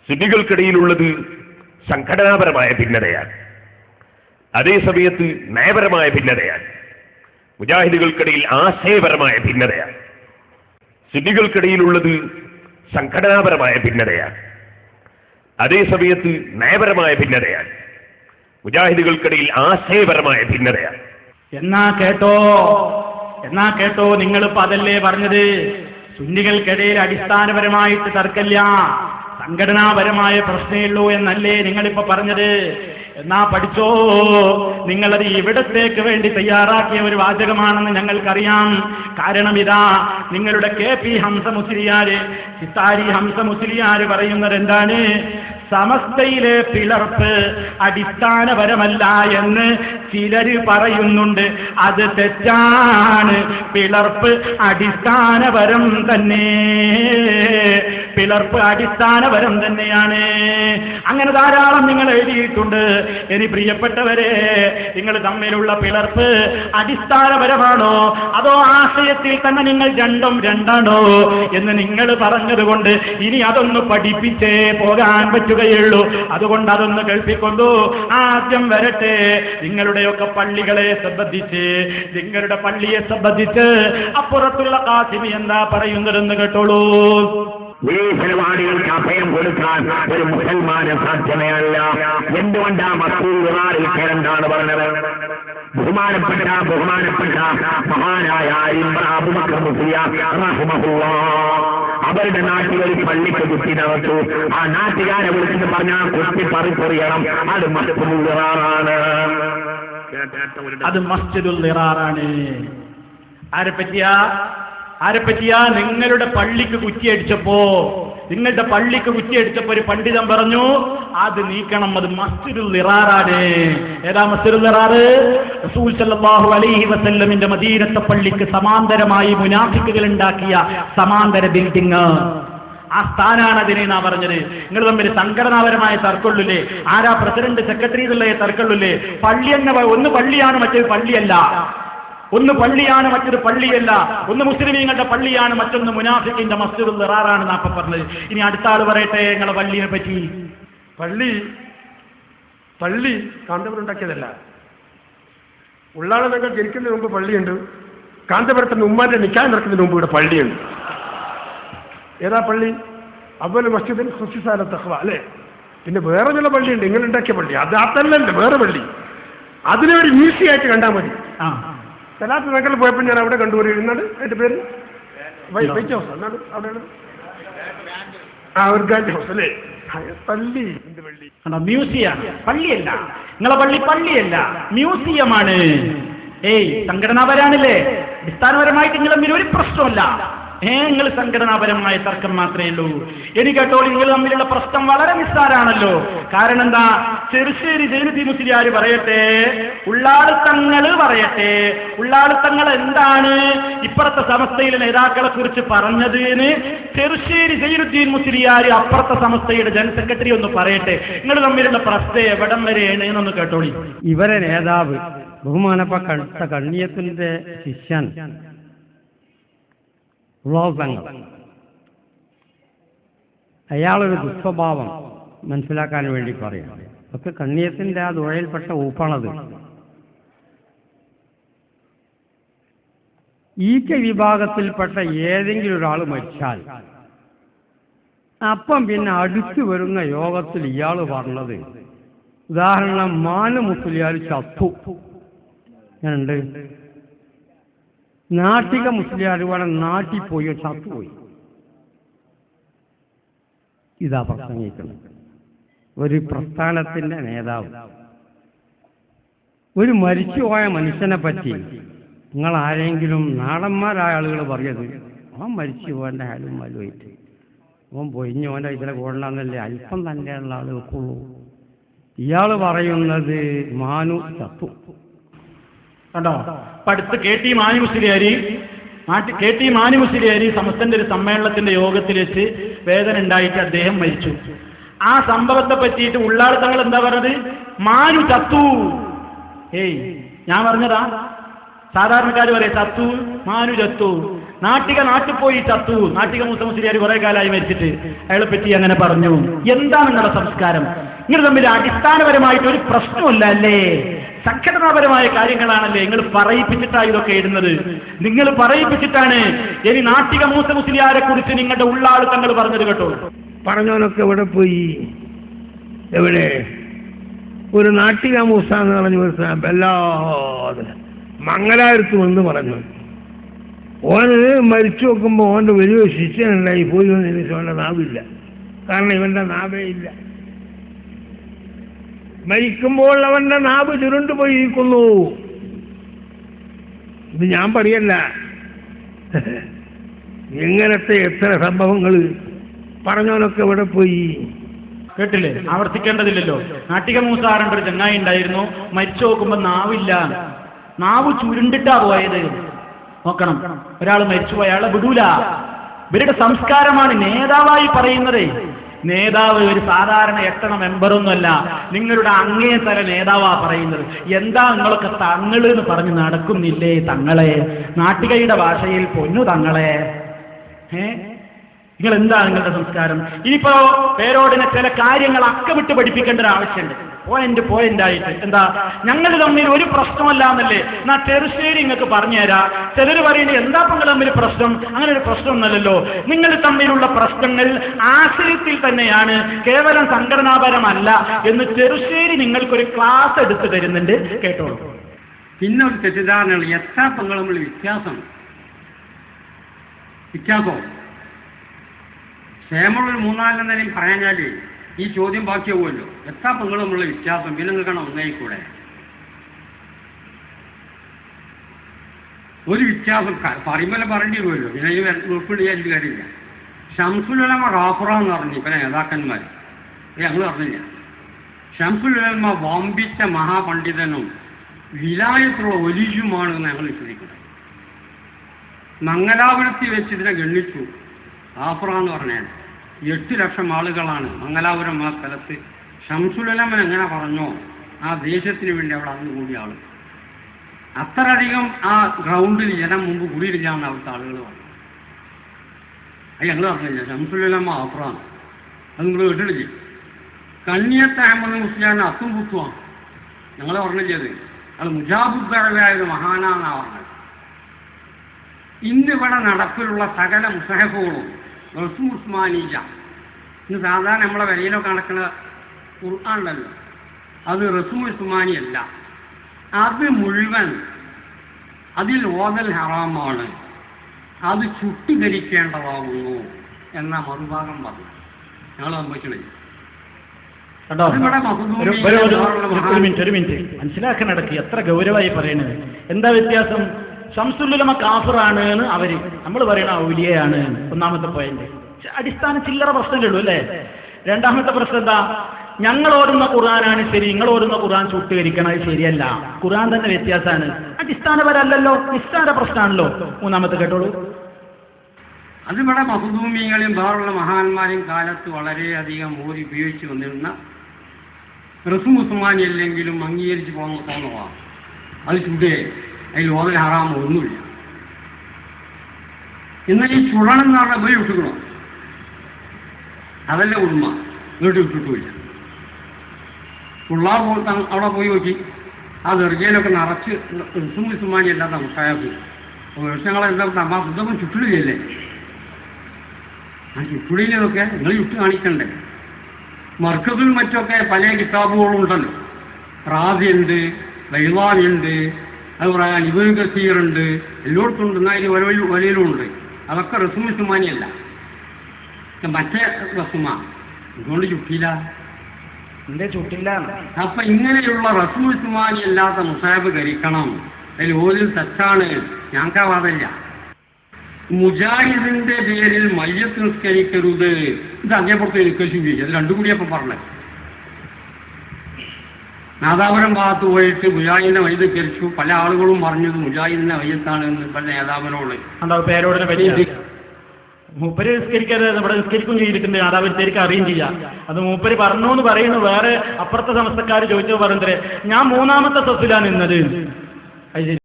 സുന്നികൾക്കിടയിലുള്ളത് സംഘടനാപരമായ ഭിന്നതയാണ്. അതേസമയത്ത് നയപരമായ ഭിന്നതയാണ്. മുജാഹിദുകൾക്കിടയിൽ ആശയപരമായ ഭിന്നതയാണ്. സുന്നികൾക്കിടയിലുള്ളത് സംഘടനാപരമായ ഭിന്നതയാണ്. അതേസമയത്ത് നയപരമായ ഭിന്നതയാണ്. മുജാഹിദുകൾക്കിടയിൽ ആശയപരമായ ഭിന്നതയാണ്. എന്നാ കേട്ടോ നിങ്ങളിപ്പോ അതല്ലേ പറഞ്ഞത്, സുന്നികൾക്കിടയിൽ അടിസ്ഥാനപരമായിട്ട് തർക്കമില്ല, സംഘടനാപരമായ പ്രശ്നമുള്ളൂ എന്നല്ലേ നിങ്ങളിപ്പോ പറഞ്ഞത്. എന്നാ പഠിച്ചോ, നിങ്ങളത് ഇവിടത്തേക്ക് വേണ്ടി തയ്യാറാക്കിയ ഒരു വാചകമാണെന്ന് ഞങ്ങൾക്കറിയാം. കാരണം ഇതാ, നിങ്ങളുടെ KP ഹംസ മുസ്ലിയാര്, ചിത്താരി ഹംസ മുസ്ലിയാര് പറയുന്നത് എന്താണ്? സമസ്തയിലെ പിളർപ്പ് അടിസ്ഥാനപരമല്ല എന്ന് ചിലര് പറയുന്നുണ്ട്. അത് തെറ്റാണ്. പിളർപ്പ് അടിസ്ഥാനപരം തന്നെ. പിളർപ്പ് അടിസ്ഥാനപരം തന്നെയാണ്. അങ്ങനെ ധാരാളം നിങ്ങൾ എഴുതിയിട്ടുണ്ട്. ഇനി പ്രിയപ്പെട്ടവരെ, നിങ്ങൾ തമ്മിലുള്ള പിളർപ്പ് അടിസ്ഥാനപരമാണോ അതോ ആശയത്തിൽ തന്നെ നിങ്ങൾ രണ്ടും രണ്ടാണോ എന്ന് നിങ്ങൾ പറഞ്ഞതുകൊണ്ട് ഇനി അതൊന്ന് പഠിപ്പിച്ചേ പോകാൻ പറ്റുകയുള്ളൂ. അതുകൊണ്ട് അതൊന്ന് കേൾപ്പിക്കൊണ്ടു. ആദ്യം വരട്ടെ, നിങ്ങളുടെയൊക്കെ പള്ളികളെ സംബന്ധിച്ച്, നിങ്ങളുടെ പള്ളിയെ സംബന്ധിച്ച് അപ്പുറത്തുള്ള ഖാസിമി എന്താ പറയുന്നതെന്ന് കേട്ടോളൂ. ഈ പരിപാടികൾക്ക് അഭയം കൊടുക്കാൻ ഒരു മുസൽമാന് സാധ്യമല്ല. എന്തുകൊണ്ടാ മസ്ഊദിൽ കേരളാണ് പറഞ്ഞത്? ബഹുമാനപ്പെട്ട മഹാനായ അബൂബക്കർ മുസ്ലിയാർ റഹിമഹുല്ലാഹ് അവരുടെ നാട്ടിൽ ഒരു പള്ളിക്ക് കുത്തി നടത്തു. ആ നാട്ടുകാരെ വിളിച്ചിട്ട് പറഞ്ഞാൽ കുത്തി പറിച്ചെറിയണം. അത് മസ്ജിദുൽ ദിറാറാണ്. അത് മസ്ജിദുൽ ദിറാറാണ്. ആരെപ്പറ്റിയാ? നിങ്ങളുടെ പള്ളിക്ക് കുറ്റിയടിച്ചപ്പോ ഒരു പണ്ഡിതൻ പറഞ്ഞു അത് നീക്കണം, അത് മസ്ജിദുൽ ദിറാറാണ്. ഏതാ മസ്ജിദുൽ ദിറാറ്? റസൂൽ സല്ലല്ലാഹു അലൈഹി വസല്ലമിന്റെ മദീനത്തെ പള്ളിക്ക് സമാന്തരമായി മുനാഫിക്കുകൾ ഉണ്ടാക്കിയ സമാന്തര ബിൽഡിംഗ്, ആ സ്ഥാനാണ് അതിനെ നാ പറഞ്ഞത്. നിങ്ങൾ തമ്മിൽ സംഘടനാപരമായ തർക്കമുള്ളൂല്ലേ? ആരാ പ്രസിഡന്റ് സെക്രട്ടറി എന്നുള്ള തർക്കമുള്ളൂല്ലേ? പള്ളി എന്ന ഒന്ന് പള്ളിയാണ്, മറ്റൊരു പള്ളിയല്ല. ഒന്ന് പള്ളിയാണ്, മറ്റൊരു പള്ളിയല്ല. ഒന്ന് മുസ്ലിമീങ്ങളുടെ പള്ളിയാണ്, മറ്റൊന്ന് മുനാഫിക്കിന്റെ മസ്ജിദുൽ ദിറാറാണ് നാപ്പ പറഞ്ഞത്. ഇനി അടുത്ത ആൾ പറയട്ടെ നിങ്ങളെ പള്ളിയെ പറ്റി. പള്ളി കാന്തപുരം ഉണ്ടാക്കിയതല്ല. ഉള്ളാളെ ഞങ്ങൾ ജനിക്കുന്നതിന് മുമ്പ് പള്ളിയുണ്ട്. കാന്തപുരത്തിന് ഉമ്മാന്റെ നിക്കാഹ് നടക്കുന്നതിന് മുമ്പ് ഇവിടെ പള്ളിയുണ്ട്. ഏതാ പള്ളി? അവൽ മസ്ജിദിൽ ഖുസിസാല തഖ്വ അല്ലേ? പിന്നെ വേറെ ചില പള്ളിയുണ്ട്, നിങ്ങൾ ഉണ്ടാക്കിയ പള്ളി. അതല്ലല്ലോ, വേറെ പള്ളി. അതിനെ ഒരു മ്യൂസിയമായിട്ട് കണ്ടാൽ മതി. സലാത്ത് നഗറിൽ പോയപ്പോൾ ഞാൻ അവിടെ കണ്ടുപോയിരുന്നാണ്. അതിന്റെ പേര് വൈറ്റ് ഹൗസ് എന്നാണ് അവിടെയാണ്. ഒരു ഗ്രാൻഡ് ഹൗസ് അല്ലേ? പള്ളി മ്യൂസിയം, പള്ളിയല്ല. നിങ്ങളെ പള്ളിയല്ല, മ്യൂസിയമാണ്. സംഘടനാപരാണല്ലേ? അടിസ്ഥാനപരമായിട്ട് നിങ്ങൾ തമ്മിൽ ഒരു പ്രശ്നമല്ല. നിങ്ങൾ സംഘടനാപരമായ തർക്കം മാത്രമേ ഉള്ളൂ. എനിക്ക് കേട്ടോ, നിങ്ങൾ തമ്മിലുള്ള പ്രശ്നം വളരെ നിസ്സാരാണല്ലോ. കാരണം എന്താ? ചെറുശ്ശേരി ജൈനുദ്ദീൻ മുസ്ലിയാർ പറയട്ടെ, ഉള്ളാളിത്തങ്ങൾ പറയട്ടെ, ഉള്ളാളിത്തങ്ങൾ എന്താണ് ഇപ്പുറത്തെ സമസ്തയിലെ നേതാക്കളെ കുറിച്ച് പറഞ്ഞതെന്ന് ചെറുശ്ശേരി ജൈനുദ്ദീൻ മുസ്ലിയാർ അപ്പുറത്തെ സമസ്തയുടെ ജനറൽ സെക്രട്ടറി ഒന്ന് പറയട്ടെ. നിങ്ങൾ തമ്മിലുള്ള പ്രശ്നം എവിടം വരെയാണ് എന്നൊന്ന് കേട്ടോളി. ഇവരെ നേതാവ് ബഹുമാനപ്പെട്ട കണ്ണിയത്തിന്റെ ശിഷ്യൻ തങ്ങൾ, അയാളൊരു ദുസ്വഭാവം മനസ്സിലാക്കാൻ വേണ്ടി പറയാം. ഒക്കെ കണ്ണിയത്തിന്റെ ആ ദുഴയിൽപ്പെട്ട ഊപ്പാണത്. വിഭാഗത്തിൽപ്പെട്ട ഏതെങ്കിലും ഒരാൾ മരിച്ചാൽ അപ്പം പിന്നെ അടുത്ത് വരുന്ന യോഗത്തിൽ ഇയാൾ പറഞ്ഞത്, ഉദാഹരണം മാനു മുസ്ലിയാർ ചത്തു, ഞാനുണ്ട്. നാട്ടിക മുസ്ലിയാർ വേണം നാട്ടിൽ പോയോ ചത്തുപോയി. ഇതാ പ്രസംഗിക്കുന്നത് ഒരു പ്രസ്ഥാനത്തിന്റെ നേതാവ്. ഒരു മരിച്ചുപോയ മനുഷ്യനെ പറ്റി നിങ്ങൾ ആരെങ്കിലും നാടന്മാരായ ആളുകൾ പറയത്, അവൻ മരിച്ചു പോകേണ്ട ആരും വലുമായിട്ട് അവൻ പൊയിഞ്ഞോൻ്റെ ഇതിലെ കൊള്ളാന്നല്ലേ അല്പം തന്നെയുള്ള ആളുകൾക്കുള്ളൂ. ഇയാൾ പറയുന്നത് മാനു ചത്തു. കണ്ടോ? അടുത്ത് KT മാണി മുസ്ലിയാരി സമസ്തന്റെ ഒരു സമ്മേളനത്തിന്റെ യോഗത്തിൽ വെച്ച് വേദന ഉണ്ടായിട്ട് അദ്ദേഹം മരിച്ചു. ആ സംഭവത്തെ പറ്റിയിട്ട് ഉള്ളാൾ തങ്ങൾ എന്താ പറഞ്ഞത്? മാനു ചത്തു. ഞാൻ പറഞ്ഞതാ. സാധാരണക്കാർ പറയാം ചത്തു, മാനു ചത്തു. നാട്ടിൽ പോയി ചത്തു. നാട്ടിക മൂസ മുസ്ലിയാർ കുറെ കാലമായി മരിച്ചിട്ട് അയാളെ പറ്റി അങ്ങനെ പറഞ്ഞു. എന്താ നിങ്ങളുടെ സംസ്കാരം? നിങ്ങൾ തമ്മിൽ അടിസ്ഥാനപരമായിട്ട് ഒരു പ്രശ്നമില്ല അല്ലേ? സംഘടനാപരമായ കാര്യങ്ങളാണല്ലേ നിങ്ങൾ പറയിപ്പിച്ചിട്ടാണ് ഇതൊക്കെ ഇടുന്നത്. നിങ്ങൾ പറയിപ്പിച്ചിട്ടാണ്. ഇനി നാട്ടിക മൂസ മുസ്ലിയാരെ കുറിച്ച് നിങ്ങളുടെ ഉള്ളാൾ തങ്ങൾ പറഞ്ഞത് കേട്ടോ. പറഞ്ഞവനൊക്കെ എവിടെ പോയി? എവിടെ? ഒരു നാട്ടിക മൂസ എന്ന് പറഞ്ഞു വല്ലാതെ മംഗലാപുരത്ത് വന്ന് പറഞ്ഞു. ഓന് മരിച്ചു നോക്കുമ്പോൾ ഓൻ്റെ വലിയ ശിഷ്യനുണ്ടായി പോയി വന്നതിന് ഓൻ്റെ നാവില്ല. കാരണം ഇവന്റെ നാവേ ഇല്ല. മരിക്കുമ്പോൾ അവന്റെ നാവ് ചുരുണ്ടു പോയിരിക്കുന്നു. ഇത് ഞാൻ പറയല്ല, ഇങ്ങനത്തെ എത്ര സംഭവങ്ങൾ. പറഞ്ഞവനൊക്കെ എവിടെ പോയി? കേട്ടില്ലേ? ആവർത്തിക്കേണ്ടതില്ലല്ലോ. നാട്ടിക മൂസാറിന്റെ ഒരു ചങ്ങായി ഉണ്ടായിരുന്നു, മരിച്ചു നോക്കുമ്പോ നാവില്ല. നാവ് ചുരുണ്ടിട്ടാ പോയത്. നോക്കണം, ഒരാൾ മരിച്ചുപോയി അയാളെ വിടൂല. ഇവരുടെ സംസ്കാരമാണ് നേതാവായി പറയുന്നത്. നേതാവ് ഒരു സാധാരണ എട്ടണ മെമ്പറൊന്നുമല്ല, നിങ്ങളുടെ അങ്ങേ തല നേതാവാ പറയുന്നത്. എന്താ നിങ്ങളൊക്കെ തങ്ങള് എന്ന് പറഞ്ഞ് നടക്കുന്നില്ലേ? തങ്ങളെ, നാട്ടികയുടെ ഭാഷയിൽ പൊന്നു തങ്ങളെ. നിങ്ങൾ എന്താ നിങ്ങളുടെ സംസ്കാരം? ഇനിയിപ്പോ പേരോടിനെ ചില കാര്യങ്ങൾ അക്കമിട്ട് പഠിപ്പിക്കേണ്ട ഒരു ആവശ്യമുണ്ട്. പോയിന്റ് ആയിട്ട് എന്താ, ഞങ്ങൾ തമ്മിൽ ഒരു പ്രശ്നമല്ല എന്നല്ലേ എന്നാ ചെറുശ്ശേരി നിങ്ങൾക്ക് പറഞ്ഞുതരാം. ചിലർ പറയുന്നത് എന്താ നിങ്ങൾ തമ്മിൽ പ്രശ്നം? അങ്ങനെ ഒരു പ്രശ്നമൊന്നുമല്ലല്ലോ. നിങ്ങൾ തമ്മിലുള്ള പ്രശ്നങ്ങൾ ആശയത്തിൽ തന്നെയാണ്, കേവലം സംഘടനാപരമല്ല എന്ന് ചെറുശ്ശേരി നിങ്ങൾക്കൊരു ക്ലാസ് എടുത്തു തരുന്നുണ്ട്, കേട്ടോളൂ. പിന്നെ ഒരു തെറ്റിദ്ധാരണകൾ, എത്ര പെങ്ങൾ തമ്മിൽ വ്യത്യാസമോ ക്ഷേമമുള്ള 3-4 നേരം പറയാഞ്ഞാല് ഈ ചോദ്യം ബാക്കിയാവുമല്ലോ. എത്ര പെങ്ങൾ തമ്മിലുള്ള വ്യത്യാസം? പിന്നെ നിങ്ങൾക്കാണ് ഒന്നായിക്കൂടെ? ഒരു വ്യത്യാസം പറയുമ്പോൾ പറയേണ്ടി വരുമല്ലോ. പിന്നെ ഈ ഉൾപ്പെടുകയായിട്ട് കാര്യമില്ല. ഷംസുൽ ഉലമ റാഫുറ എന്ന് പറഞ്ഞു ഇപ്പം നേതാക്കന്മാർ, ഞങ്ങൾ പറഞ്ഞില്ല. ഷംസുൽ ഉലമ വമ്പിച്ച മഹാപണ്ഡിതനും വിലായത്തുള്ള ഒലിജുമാണെന്ന് ഞങ്ങൾ വിശ്വസിക്കുന്നത്. മംഗലാപുരത്തിൽ വെച്ച് ഇതിനെ ഗണ്ണിച്ചു. റാഫുറ എന്ന് പറഞ്ഞാൽ 8 ലക്ഷം ആളുകളാണ് മംഗലാപുരം ആ സ്ഥലത്ത്. ഷംസുൽ ഉലമ എങ്ങനെ പറഞ്ഞോ ആ ദേശത്തിന് വേണ്ടി അവിടെ അന്ന് കൂടിയ ആൾ. അത്രയധികം ആ ഗ്രൗണ്ടിൽ ജനം മുമ്പ് കൂടിയില്ല എന്ന് അവിടുത്തെ ആളുകൾ പറഞ്ഞു. അത് ഞങ്ങൾ പറഞ്ഞില്ല. ഷംസുൽ ഉലമ റാഫുറാണ്. അത് നിങ്ങൾ കേട്ടിട്ടില്ലേ? കണ്ണിയത്ത് അഹമ്മദ് മുസ്ലിയാൻ അത്തും പുത്തുമാണ് ഞങ്ങൾ പറഞ്ഞില്ലത്. അത് മുജാബുദ്ദായ ഒരു മഹാനാന്നാണ് പറഞ്ഞത്. ഇന്നിവിടെ നടപ്പിലുള്ള സകല മുസഹഫുകളും റസൂൽ ഉസ്മാനിയ, ഇന്ന് സാധാരണ നമ്മളെ വരയിലൊക്കെ നടക്കുന്ന ഖുർആനുണ്ടല്ലോ, അത് റസൂൽ ഉസ്മാനിയല്ല. അത് മുഴുവൻ അതിൽ ഓതൽ ഹറാമാണ്, അത് ചുട്ടികരിക്കേണ്ടതാവുന്നു എന്ന മറുഭാഗം പറഞ്ഞു. ഞങ്ങൾ സംഭവിക്കണേ. ഒരു മിനിറ്റ് മനസ്സിലാക്കാനിടയ്ക്ക് എത്ര ഗൗരവമായി പറയണത്. എന്താ വ്യത്യാസം? ഷംസുൽ ഉലമ കാഫിറാണ് എന്ന് അവര്, നമ്മൾ പറയണ ഔലിയയാണ്. ഒന്നാമത്തെ പോയിന്റ്. അടിസ്ഥാന ചില്ലറ പ്രശ്നമുള്ളൂ അല്ലേ? രണ്ടാമത്തെ പ്രശ്നം എന്താ? ഞങ്ങൾ ഓടുന്ന ഖുർആനാണ് ശരി, നിങ്ങൾ ഓടുന്ന ഖുർആൻ ചുട്ടുകരിക്കണത് ശരിയല്ല. ഖുർആൻ തന്നെ വ്യത്യാസമാണ്, അടിസ്ഥാനപരമല്ലല്ലോ, നിസ്സാര പ്രശ്നമാണല്ലോ. മൂന്നാമത്തെ കേട്ടോളൂ. അതിവിടെ മഹദൂമികളെയും വേറുള്ള മഹാന്മാരെയും കാലത്ത് വളരെയധികം ഓരി ഉപയോഗിച്ച് വന്നിരുന്ന റസൂൽ ഉസ്മാനി അല്ലെങ്കിലും അംഗീകരിച്ച് പോകുന്നതാണ്. അത് ചുടേ, അതിൽ ഓതൽ ഹറാമോ ഒന്നുമില്ല. എന്നാൽ ഈ ചുഴണം എന്ന് പറഞ്ഞാൽ പോയി വിട്ടുക്കണോ? അതല്ല ഉണ്മ, ഇങ്ങോട്ട് വിട്ടിട്ടില്ല. പിള്ളാർ അവിടെ പോയി നോക്കി ആ ദർജയിലൊക്കെ നിറച്ച് റസൂൽ ഉസ്മാനി അല്ലാത്ത മുട്ടായാൽ വർഷങ്ങളെന്താ അമ്മ ഇതൊന്നും ചുറ്റിടില്ലേ? ആ ചുറ്റുടിയിലൊക്കെ നിങ്ങൾ ചുറ്റ് കാണിക്കണ്ടേ? മർക്കസിൽ മറ്റൊക്കെ പല കിതാബുകളും ഉണ്ടല്ലോ. റാസിയുണ്ട്, ലൈലാവിയുണ്ട്, അതുപോലെ ഇബ്നു കസീറുണ്ട്, എല്ലായിടത്തും ഉണ്ട്. എന്നാൽ ഇതിൽ വലിയലും ഉണ്ട്. അതൊക്കെ റസൂൽ ഉസ്മാനിയല്ല, മറ്റേ റസുമാ. ഇതുകൊണ്ട് ചുറ്റില്ല, എന്തേ ചുറ്റില്ല? അപ്പൊ ഇങ്ങനെയുള്ള റസൂൽ ഉസ്മാനി അല്ലാത്ത മുസാബ് ധരിക്കണം. അതിൽ ഓതിൽ തെറ്റാണ്, ഞങ്ങൾക്ക് വാദമില്ല. മുജാഹിദിന്റെ പേരിൽ മയ്യത്ത് നിസ്കരിക്കരുത്, ഇത് അങ്ങേപ്പുറത്ത് നിസ്കരിച്ചു. അത് രണ്ടും കൂടിയപ്പം പറഞ്ഞത്. നാദാപുരം ഭാഗത്ത് പോയിട്ട് മുജാഹിദിന്റെ മയ്യത്ത് നിസ്കരിച്ചു. പല ആളുകളും പറഞ്ഞത് മുജാഹിദിന്റെ മയ്യത്താണ് എന്ന് പല നേതാവിനോട്. പേരോടിനെ പറ്റി മൂപ്പര് നിസ്കരിക്കാതെ നമ്മുടെ നിസ്കരിക്കും ചെയ്തിട്ടുണ്ട്. നാദാപുരത്തേക്ക് അറിയുകയും ചെയ്യാം. അത് മൂപ്പര് പറഞ്ഞു എന്ന് പറയുന്നു. വേറെ അപ്പുറത്തെ സമസ്തക്കാർ ചോദിച്ചത് പറഞ്ഞത് ഞാൻ 3-ാമത്തെ സഫിലാണ് നിന്നത്. അത് ശരി,